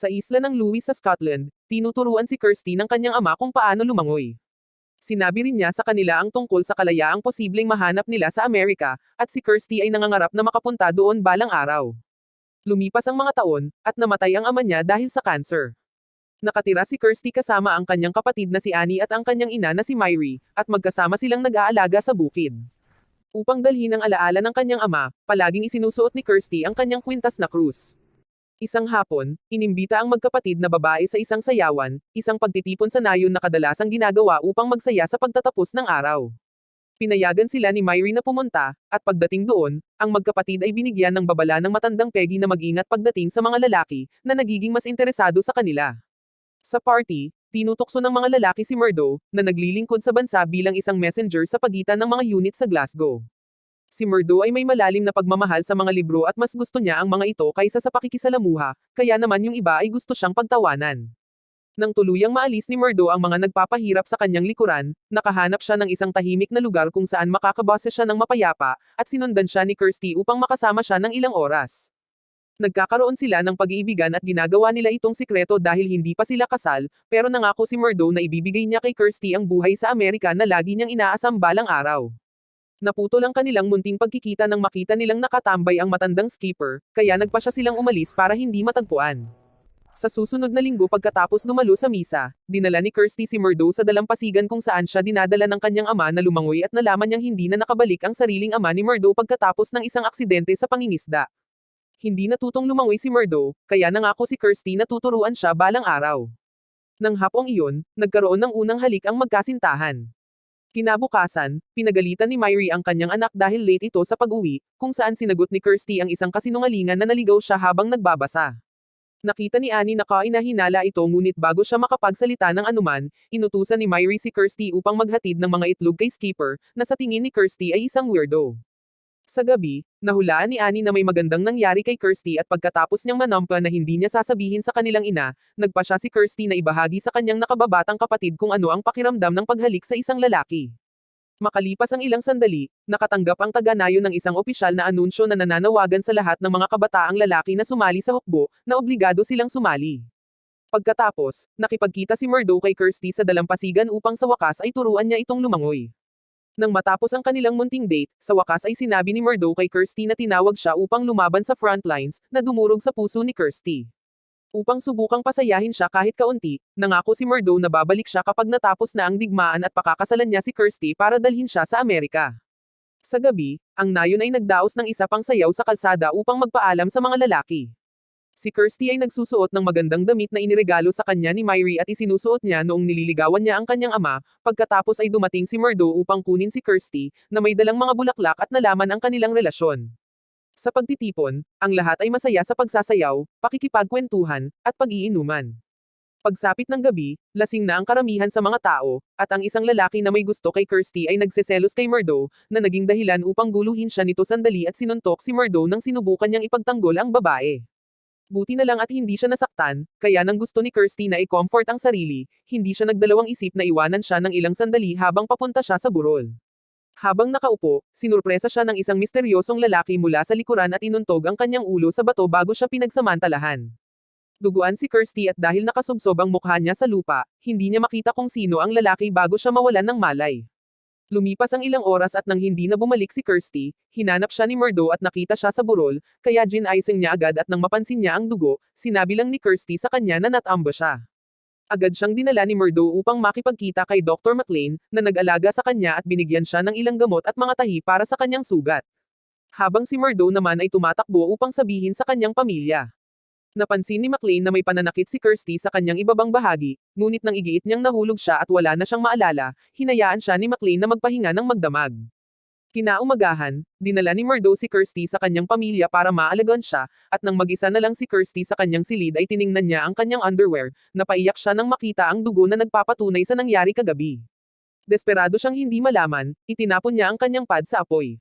Sa isla ng Lewis sa Scotland, tinuturuan si Kirsty ng kanyang ama kung paano lumangoy. Sinabi rin niya sa kanila ang tungkol sa kalayaang posibleng mahanap nila sa Amerika, at si Kirsty ay nangangarap na makapunta doon balang araw. Lumipas ang mga taon, at namatay ang ama niya dahil sa cancer. Nakatira si Kirsty kasama ang kanyang kapatid na si Annie at ang kanyang ina na si Myrie, at magkasama silang nag-aalaga sa bukid. Upang dalhin ang alaala ng kanyang ama, palaging isinusuot ni Kirsty ang kanyang kwintas na krus. Isang hapon, inimbita ang magkapatid na babae sa isang sayawan, isang pagtitipon sa nayon na kadalasang ginagawa upang magsaya sa pagtatapos ng araw. Pinayagan sila ni Myrie na pumunta, at pagdating doon, ang magkapatid ay binigyan ng babala ng matandang Peggy na mag-ingat pagdating sa mga lalaki, na nagiging mas interesado sa kanila. Sa party, tinutokso ng mga lalaki si Murdo, na naglilingkod sa bansa bilang isang messenger sa pagitan ng mga unit sa Glasgow. Si Murdo ay may malalim na pagmamahal sa mga libro at mas gusto niya ang mga ito kaysa sa pakikisalamuha, kaya naman yung iba ay gusto siyang pagtawanan. Nang tuluyang maalis ni Murdo ang mga nagpapahirap sa kanyang likuran, nakahanap siya ng isang tahimik na lugar kung saan makakabase siya ng mapayapa, at sinundan siya ni Kirsty upang makasama siya ng ilang oras. Nagkakaroon sila ng pag-iibigan at ginagawa nila itong sikreto dahil hindi pa sila kasal, pero nangako si Murdo na ibibigay niya kay Kirsty ang buhay sa Amerika na lagi niyang inaasam balang araw. Naputol ang kanilang munting pagkikita nang makita nilang nakatambay ang matandang skipper, kaya nagpasya silang umalis para hindi matagpuan. Sa susunod na linggo pagkatapos dumalo sa misa, dinala ni Kirsty si Murdo sa dalampasigan kung saan siya dinadala ng kanyang ama na lumangoy at nalaman niyang hindi na nakabalik ang sariling ama ni Murdo pagkatapos ng isang aksidente sa pangingisda. Hindi natutong lumangoy si Murdo, kaya nangako si Kirsty na tuturuan siya balang araw. Nang hapong iyon, nagkaroon ng unang halik ang magkasintahan. Kinabukasan, pinagalitan ni Myrie ang kanyang anak dahil late ito sa pag-uwi, kung saan sinagot ni Kirsty ang isang kasinungalingan na naligaw siya habang nagbabasa. Nakita ni Annie na kainahinala ito ngunit bago siya makapagsalita ng anuman, inutusan ni Myrie si Kirsty upang maghatid ng mga itlog kay Skipper, na sa tingin ni Kirsty ay isang weirdo. Sa gabi, nahulaan ni Annie na may magandang nangyari kay Kirsty at pagkatapos niyang manampa na hindi niya sasabihin sa kanilang ina, nagpa siya si Kirsty na ibahagi sa kanyang nakababatang kapatid kung ano ang pakiramdam ng paghalik sa isang lalaki. Makalipas ang ilang sandali, nakatanggap ang taga-nayon ng isang opisyal na anunsyo na nananawagan sa lahat ng mga kabataang lalaki na sumali sa hukbo, na obligado silang sumali. Pagkatapos, nakipagkita si Murdo kay Kirsty sa dalampasigan upang sa wakas ay turuan niya itong lumangoy. Nang matapos ang kanilang munting date, sa wakas ay sinabi ni Murdo kay Kirsty na tinawag siya upang lumaban sa front lines, na dumurog sa puso ni Kirsty. Upang subukang pasayahin siya kahit kaunti, nangako si Murdo na babalik siya kapag natapos na ang digmaan at pakakasalan niya si Kirsty para dalhin siya sa Amerika. Sa gabi, ang nayon ay nagdaos ng isa pang sayaw sa kalsada upang magpaalam sa mga lalaki. Si Kirsty ay nagsusuot ng magandang damit na iniregalo sa kanya ni Myrie at isinusuot niya noong nililigawan niya ang kanyang ama, pagkatapos ay dumating si Murdo upang kunin si Kirsty, na may dalang mga bulaklak at nalaman ang kanilang relasyon. Sa pagtitipon, ang lahat ay masaya sa pagsasayaw, pakikipagkwentuhan, at pag-iinuman. Pagsapit ng gabi, lasing na ang karamihan sa mga tao, at ang isang lalaki na may gusto kay Kirsty ay nagseselos kay Murdo, na naging dahilan upang guluhin siya nito sandali at sinuntok si Murdo nang sinubukan niyang ipagtanggol ang babae. Buti na lang at hindi siya nasaktan, kaya nang gusto ni Kirsty na i-comfort ang sarili, hindi siya nagdalawang isip na iwanan siya ng ilang sandali habang papunta siya sa burol. Habang nakaupo, sinurpresa siya ng isang misteryosong lalaki mula sa likuran at inuntog ang kanyang ulo sa bato bago siya pinagsamantalahan. Duguan si Kirsty at dahil nakasubsob ang mukha niya sa lupa, hindi niya makita kung sino ang lalaki bago siya mawalan ng malay. Lumipas ang ilang oras at nang hindi na bumalik si Kirsty, hinanap siya ni Murdo at nakita siya sa burol, kaya gin-icing niya agad at nang mapansin niya ang dugo, sinabi lang ni Kirsty sa kanya na natamba siya. Agad siyang dinala ni Murdo upang makipagkita kay Dr. McLean, na nag-alaga sa kanya at binigyan siya ng ilang gamot at mga tahi para sa kanyang sugat. Habang si Murdo naman ay tumatakbo upang sabihin sa kanyang pamilya. Napansin ni McLean na may pananakit si Kirsty sa kanyang ibabang bahagi, ngunit nang igiit niyang nahulog siya at wala na siyang maalala, hinayaan siya ni McLean na magpahinga ng magdamag. Kinaumagahan, dinala ni Murdo si Kirsty sa kanyang pamilya para maalagaan siya, at nang mag-isa na lang si Kirsty sa kanyang silid ay tiningnan niya ang kanyang underwear, napaiyak siya nang makita ang dugo na nagpapatunay sa nangyari kagabi. Desperado siyang hindi malaman, itinapon niya ang kanyang pad sa apoy.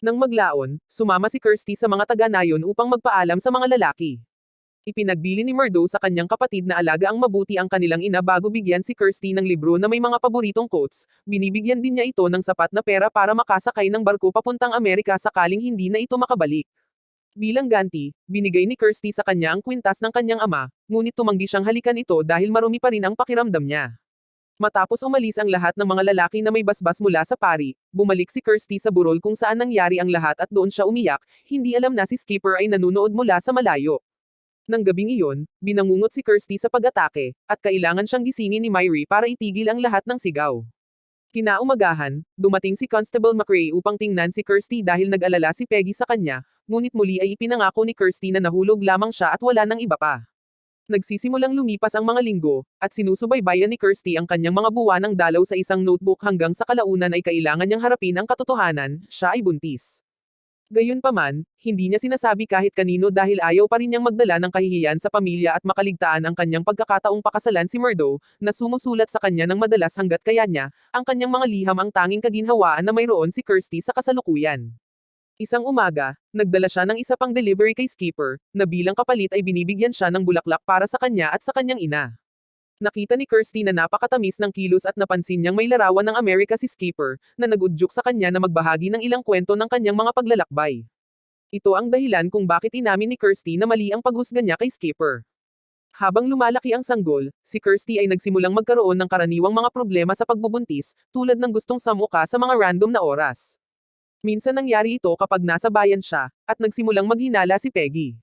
Nang maglaon, sumama si Kirsty sa mga taga-nayon upang magpaalam sa mga lalaki. Ipinagbili ni Murdo sa kanyang kapatid na alaga ang mabuti ang kanilang ina bago bigyan si Kirsty ng libro na may mga paboritong quotes, binibigyan din niya ito ng sapat na pera para makasakay ng barko papuntang Amerika sakaling hindi na ito makabalik. Bilang ganti, binigay ni Kirsty sa kanya ang kwintas ng kanyang ama, ngunit tumanggi siyang halikan ito dahil marumi pa rin ang pakiramdam niya. Matapos umalis ang lahat ng mga lalaki na may basbas mula sa pari, bumalik si Kirsty sa burol kung saan nangyari ang lahat at doon siya umiyak, hindi alam na si Skipper ay nanunood mula sa malayo. Nang gabing iyon, binangungot si Kirsty sa pag-atake, at kailangan siyang gisingin ni Myrie para itigil ang lahat ng sigaw. Kinaumagahan, dumating si Constable McRae upang tingnan si Kirsty dahil nag-alala si Peggy sa kanya, ngunit muli ay ipinangako ni Kirsty na nahulog lamang siya at wala nang iba pa. Nagsisimulang lumipas ang mga linggo, at sinusubaybayan ni Kirsty ang kanyang mga buwanang dalaw sa isang notebook hanggang sa kalaunan ay kailangan niyang harapin ang katotohanan, siya ay buntis. Gayunpaman, hindi niya sinasabi kahit kanino dahil ayaw pa rin niyang magdala ng kahihiyan sa pamilya at makaligtaan ang kanyang pagkakataong pakasalan si Murdo, na sumusulat sa kanya ng madalas hanggat kaya niya, ang kanyang mga liham ang tanging kaginhawaan na mayroon si Kirsty sa kasalukuyan. Isang umaga, nagdala siya ng isa pang delivery kay Skipper, na bilang kapalit ay binibigyan siya ng bulaklak para sa kanya at sa kanyang ina. Nakita ni Kirsty na napakatamis ng kilos at napansin niyang may larawan ng Amerika si Skipper, na nagudyok sa kanya na magbahagi ng ilang kwento ng kanyang mga paglalakbay. Ito ang dahilan kung bakit inamin ni Kirsty na mali ang paghusga niya kay Skipper. Habang lumalaki ang sanggol, si Kirsty ay nagsimulang magkaroon ng karaniwang mga problema sa pagbubuntis, tulad ng gustong samuka sa mga random na oras. Minsan nangyari ito kapag nasa bayan siya, at nagsimulang maghinala si Peggy.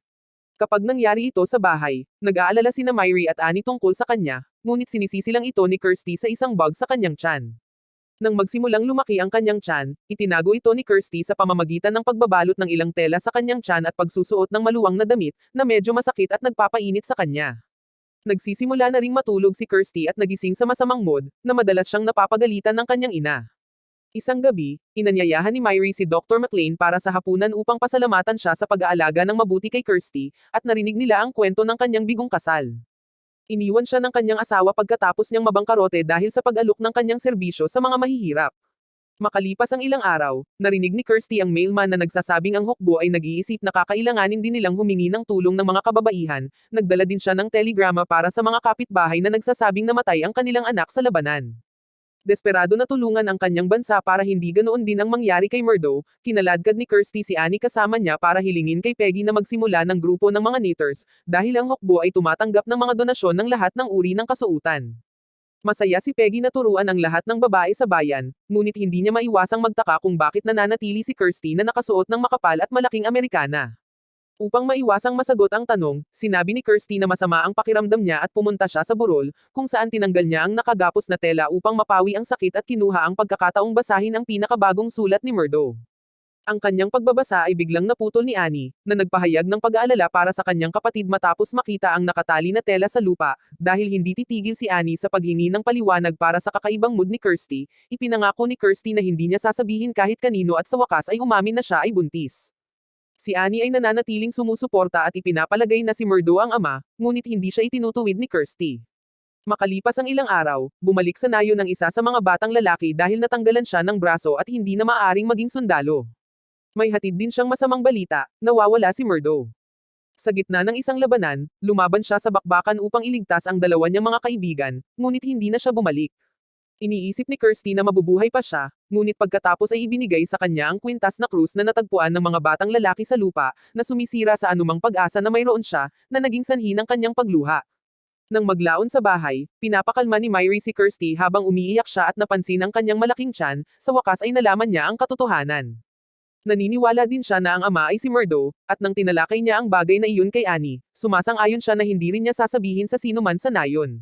Kapag nangyari ito sa bahay, nag-aalala sina Myrie at Annie tungkol sa kanya, ngunit sinisisi lang ito ni Kirsty sa isang bug sa kanyang tiyan. Nang magsimulang lumaki ang kanyang tiyan, itinago ito ni Kirsty sa pamamagitan ng pagbabalot ng ilang tela sa kanyang tiyan at pagsusuot ng maluwang na damit, na medyo masakit at nagpapainit sa kanya. Nagsisimula na ring matulog si Kirsty at nagising sa masamang mood, na madalas siyang napapagalitan ng kanyang ina. Isang gabi, inanyayahan ni Myrie si Dr. McLean para sa hapunan upang pasalamatan siya sa pag-aalaga ng mabuti kay Kirsty, at narinig nila ang kwento ng kanyang bigong kasal. Iniwan siya ng kanyang asawa pagkatapos niyang mabangkarote dahil sa pag-alok ng kanyang serbisyo sa mga mahihirap. Makalipas ang ilang araw, narinig ni Kirsty ang mailman na nagsasabing ang hukbo ay nag-iisip na kakailanganin din nilang humingi ng tulong ng mga kababaihan, nagdala din siya ng telegrama para sa mga kapitbahay na nagsasabing namatay ang kanilang anak sa labanan. Desperado na tulungan ang kanyang bansa para hindi ganoon din ang mangyari kay Murdo, kinaladkad ni Kirsty si Annie kasama niya para hilingin kay Peggy na magsimula ng grupo ng mga knitters, dahil ang hukbo ay tumatanggap ng mga donasyon ng lahat ng uri ng kasuutan. Masaya si Peggy na turuan ang lahat ng babae sa bayan, ngunit hindi niya maiwasang magtaka kung bakit nananatili si Kirsty na nakasuot ng makapal at malaking Amerikana. Upang maiwasang masagot ang tanong, sinabi ni Kirsty na masama ang pakiramdam niya at pumunta siya sa burol, kung saan tinanggal niya ang nakagapos na tela upang mapawi ang sakit at kinuha ang pagkakataong basahin ang pinakabagong sulat ni Murdo. Ang kanyang pagbabasa ay biglang naputol ni Annie, na nagpahayag ng pag-aalala para sa kanyang kapatid matapos makita ang nakatali na tela sa lupa, dahil hindi titigil si Annie sa paghingi ng paliwanag para sa kakaibang mood ni Kirsty, ipinangako ni Kirsty na hindi niya sasabihin kahit kanino at sa wakas ay umamin na siya ay buntis. Si Annie ay nananatiling sumusuporta at ipinapalagay na si Murdo ang ama, ngunit hindi siya itinutuwid ni Kirsty. Makalipas ang ilang araw, bumalik sa nayo ng isa sa mga batang lalaki dahil natanggalan siya ng braso at hindi na maaaring maging sundalo. May hatid din siyang masamang balita, nawawala si Murdo. Sa gitna ng isang labanan, lumaban siya sa bakbakan upang iligtas ang dalawa niyang mga kaibigan, ngunit hindi na siya bumalik. Iniisip ni Kirsty na mabubuhay pa siya, ngunit pagkatapos ay ibinigay sa kanya ang kwintas na krus na natagpuan ng mga batang lalaki sa lupa, na sumisira sa anumang pag-asa na mayroon siya, na naging sanhi ng kanyang pagluha. Nang maglaon sa bahay, pinapakalma ni Myrie si Kirsty habang umiiyak siya at napansin ang kanyang malaking tiyan, sa wakas ay nalaman niya ang katotohanan. Naniniwala din siya na ang ama ay si Murdo, at nang tinalakay niya ang bagay na iyon kay Annie, sumasang-ayon siya na hindi rin niya sasabihin sa sinuman sa nayon.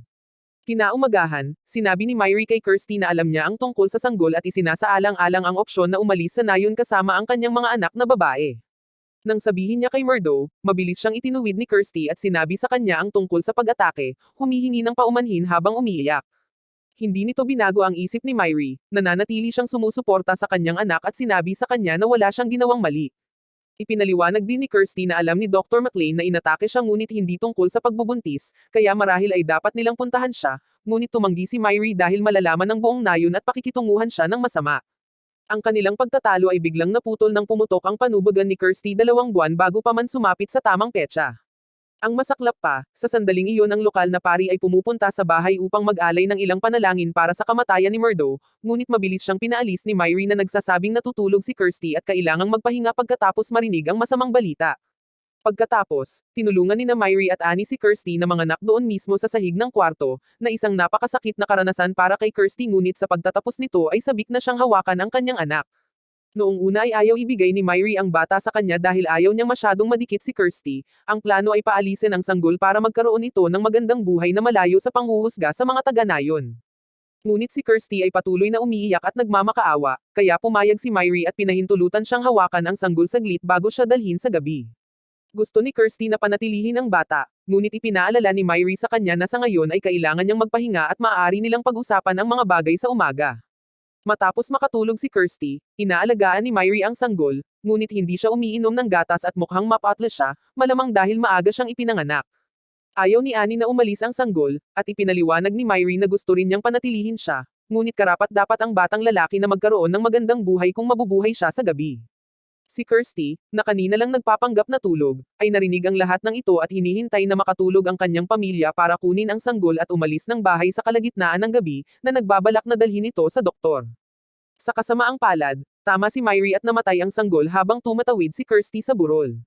Kinaumagahan, sinabi ni Myrie kay Kirsty na alam niya ang tungkol sa sanggol at isinasaalang-alang ang opsyon na umalis sa nayon kasama ang kanyang mga anak na babae. Nang sabihin niya kay Murdo, mabilis siyang itinuwid ni Kirsty at sinabi sa kanya ang tungkol sa pag-atake, humihingi ng paumanhin habang umiiyak. Hindi nito binago ang isip ni Myrie, nananatili siyang sumusuporta sa kanyang anak at sinabi sa kanya na wala siyang ginawang mali. Ipinaliwanag din ni Kirsty na alam ni Dr. McLean na inatake siya ngunit hindi tungkol sa pagbubuntis, kaya marahil ay dapat nilang puntahan siya, ngunit tumanggi si Myrie dahil malalaman ng buong nayon at pakikitunguhan siya ng masama. Ang kanilang pagtatalo ay biglang naputol nang pumutok ang panubagan ni Kirsty 2 buwan bago pa man sumapit sa tamang petsa. Ang masaklap pa, sa sandaling iyon ang lokal na pari ay pumupunta sa bahay upang mag-alay ng ilang panalangin para sa kamatayan ni Murdo, ngunit mabilis siyang pinaalis ni Myrie na nagsasabing natutulog si Kirsty at kailangang magpahinga pagkatapos marinig ang masamang balita. Pagkatapos, tinulungan ni na Myrie at Annie si Kirsty na manganak doon mismo sa sahig ng kwarto, na isang napakasakit na karanasan para kay Kirsty ngunit sa pagtatapos nito ay sabik na siyang hawakan ang kanyang anak. Noong una ay ayaw ibigay ni Myrie ang bata sa kanya dahil ayaw niyang masyadong madikit si Kirsty, ang plano ay paalisin ang sanggol para magkaroon ito ng magandang buhay na malayo sa panghuhusga sa mga taga-nayon. Ngunit si Kirsty ay patuloy na umiiyak at nagmamakaawa, kaya pumayag si Myrie at pinahintulutan siyang hawakan ang sanggol saglit bago siya dalhin sa gabi. Gusto ni Kirsty na panatilihin ang bata, ngunit ipinaalala ni Myrie sa kanya na sa ngayon ay kailangan niyang magpahinga at maaari nilang pag-usapan ang mga bagay sa umaga. Matapos makatulog si Kirsty, inaalagaan ni Myrie ang sanggol, ngunit hindi siya umiinom ng gatas at mukhang mapatla siya, malamang dahil maaga siyang ipinanganak. Ayaw ni Annie na umalis ang sanggol, at ipinaliwanag ni Myrie na gusto rin niyang panatilihin siya, ngunit karapat-dapat ang batang lalaki na magkaroon ng magandang buhay kung mabubuhay siya sa gabi. Si Kirsty, na kanina lang nagpapanggap na tulog, ay narinig ang lahat ng ito at hinihintay na makatulog ang kanyang pamilya para kunin ang sanggol at umalis ng bahay sa kalagitnaan ng gabi, na nagbabalak na dalhin ito sa doktor. Sa kasamaang palad, tama si Myrie at namatay ang sanggol habang tumatawid si Kirsty sa burol.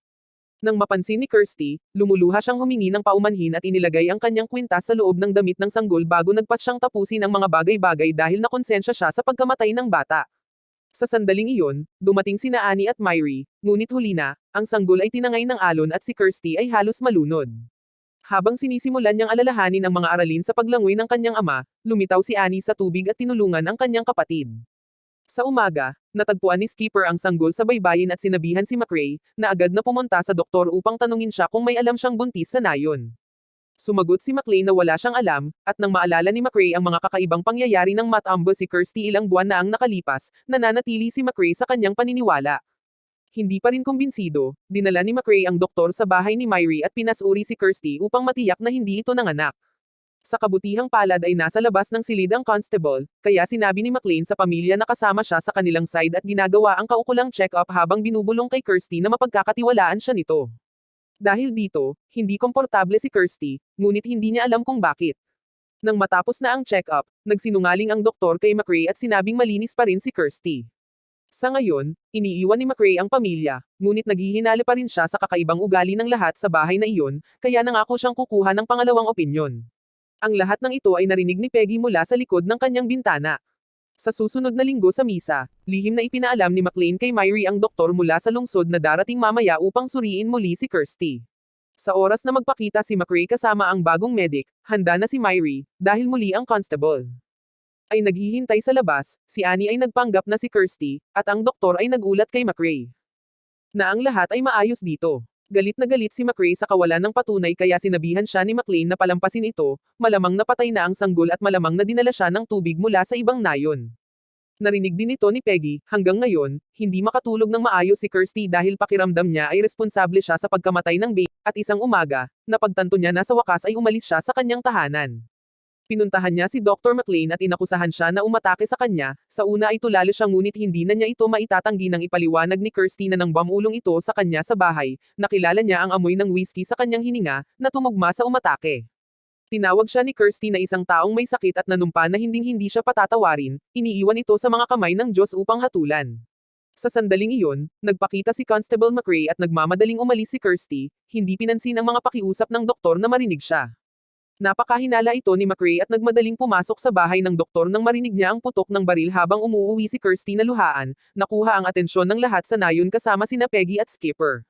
Nang mapansin ni Kirsty, lumuluha siyang humingi ng paumanhin at inilagay ang kanyang kwintas sa loob ng damit ng sanggol bago nagpas siyang tapusin ang mga bagay-bagay dahil nakonsensya siya sa pagkamatay ng bata. Sa sandaling iyon, dumating sina Annie at Myrie, ngunit huli na, ang sanggol ay tinangay ng alon at si Kirsty ay halos malunod. Habang sinisimulan niyang alalahanin ang mga aralin sa paglangoy ng kanyang ama, lumitaw si Annie sa tubig at tinulungan ang kanyang kapatid. Sa umaga, natagpuan ni Skipper ang sanggol sa baybayin at sinabihan si McRae, na agad na pumunta sa doktor upang tanungin siya kung may alam siyang buntis sa nayon. Sumagot si McLean na wala siyang alam, at nang maalala ni McRae ang mga kakaibang pangyayari ng matambo si Kirsty ilang buwan na ang nakalipas, nananatili si McRae sa kanyang paniniwala. Hindi pa rin kumbinsido, dinala ni McRae ang doktor sa bahay ni Myrie at pinasuri si Kirsty upang matiyak na hindi ito nanganak. Sa kabutihang palad ay nasa labas ng silid ang constable, kaya sinabi ni McLean sa pamilya na kasama siya sa kanilang side at ginagawa ang kaukulang check-up habang binubulong kay Kirsty na mapagkakatiwalaan siya nito. Dahil dito, hindi komportable si Kirsty, ngunit hindi niya alam kung bakit. Nang matapos na ang check-up, nagsinungaling ang doktor kay McRae at sinabing malinis pa rin si Kirsty. Sa ngayon, iniiwan ni McRae ang pamilya, ngunit naghihinala pa rin siya sa kakaibang ugali ng lahat sa bahay na iyon, kaya nangako siyang kukuha ng pangalawang opinyon. Ang lahat ng ito ay narinig ni Peggy mula sa likod ng kanyang bintana. Sa susunod na linggo sa misa, lihim na ipinaalam ni McLean kay Myrie ang doktor mula sa lungsod na darating mamaya upang suriin muli si Kirsty. Sa oras na magpakita si McRae kasama ang bagong medic, handa na si Myrie, dahil muli ang constable ay naghihintay sa labas, si Annie ay nagpanggap na si Kirsty, at ang doktor ay nagulat kay McRae na ang lahat ay maayos dito. Galit na galit si McRae sa kawalan ng patunay kaya sinabihan siya ni McLean na palampasin ito, malamang napatay na ang sanggol at malamang na dinala siya ng tubig mula sa ibang nayon. Narinig din ito ni Peggy, hanggang ngayon, hindi makatulog ng maayos si Kirsty dahil pakiramdam niya ay responsable siya sa pagkamatay ng baby, at isang umaga, napagtanto niya na sa wakas ay umalis siya sa kanyang tahanan. Pinuntahan niya si Dr. McLean at inakusahan siya na umatake sa kanya, sa una ay tulala siya ngunit hindi na niya ito maitatanggi nang ipaliwanag ni Kirsty na nang bamulong ito sa kanya sa bahay, nakilala niya ang amoy ng whiskey sa kanyang hininga, na tumugma sa umatake. Tinawag siya ni Kirsty na isang taong may sakit at nanumpa na hinding-hindi siya patatawarin, iniiwan ito sa mga kamay ng Diyos upang hatulan. Sa sandaling iyon, nagpakita si Constable McRae at nagmamadaling umalis si Kirsty, hindi pinansin ang mga pakiusap ng doktor na marinig siya. Napakahinala ito ni McRae at nagmadaling pumasok sa bahay ng doktor nang marinig niya ang putok ng baril habang umuuwi si Kirsty na luhaan, nakuha ang atensyon ng lahat sa nayon kasama sina Peggy at Skipper.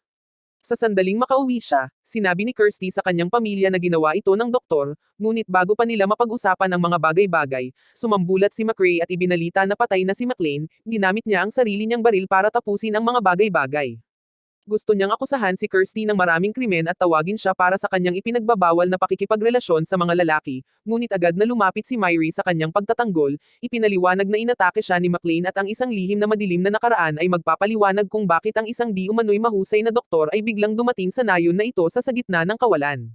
Sa sandaling makauwi siya, sinabi ni Kirsty sa kanyang pamilya na ginawa ito ng doktor, ngunit bago pa nila mapag-usapan ang mga bagay-bagay, sumambulat si McRae at ibinalita na patay na si McLean, ginamit niya ang sarili niyang baril para tapusin ang mga bagay-bagay. Gusto niyang akusahan si Kirsty ng maraming krimen at tawagin siya para sa kanyang ipinagbabawal na pakikipagrelasyon sa mga lalaki, ngunit agad na lumapit si Myrie sa kanyang pagtatanggol, ipinaliwanag na inatake siya ni McLean at ang isang lihim na madilim na nakaraan ay magpapaliwanag kung bakit ang isang di umano'y mahusay na doktor ay biglang dumating sa nayon na ito sa gitna ng kawalan.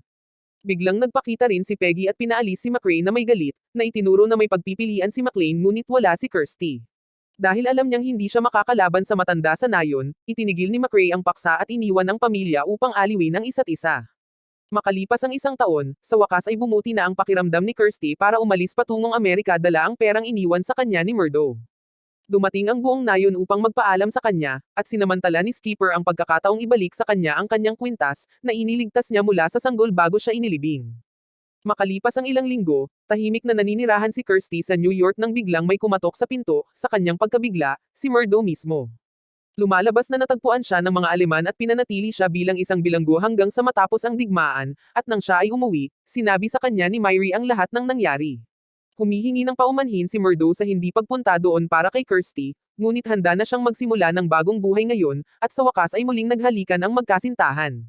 Biglang nagpakita rin si Peggy at pinaalis si McRae na may galit, na itinuro na may pagpipilian si McLean ngunit wala si Kirsty. Dahil alam niyang hindi siya makakalaban sa matanda sa nayon, itinigil ni McRae ang paksa at iniwan ang pamilya upang aliwin ang isa't isa. Makalipas ang isang taon, sa wakas ay bumuti na ang pakiramdam ni Kirsty para umalis patungong Amerika dala ang perang iniwan sa kanya ni Murdo. Dumating ang buong nayon upang magpaalam sa kanya, at sinamantala ni Skipper ang pagkakataong ibalik sa kanya ang kanyang kwintas, na iniligtas niya mula sa sanggol bago siya inilibing. Makalipas ang ilang linggo, tahimik na naninirahan si Kirsty sa New York nang biglang may kumatok sa pinto, sa kanyang pagkabigla, si Murdo mismo. Lumalabas na natagpuan siya ng mga Aleman at pinanatili siya bilang isang bilanggo hanggang sa matapos ang digmaan, at nang siya ay umuwi, sinabi sa kanya ni Myrie ang lahat ng nangyari. Humihingi ng paumanhin si Murdo sa hindi pagpunta doon para kay Kirsty, ngunit handa na siyang magsimula ng bagong buhay ngayon, at sa wakas ay muling naghalikan ang magkasintahan.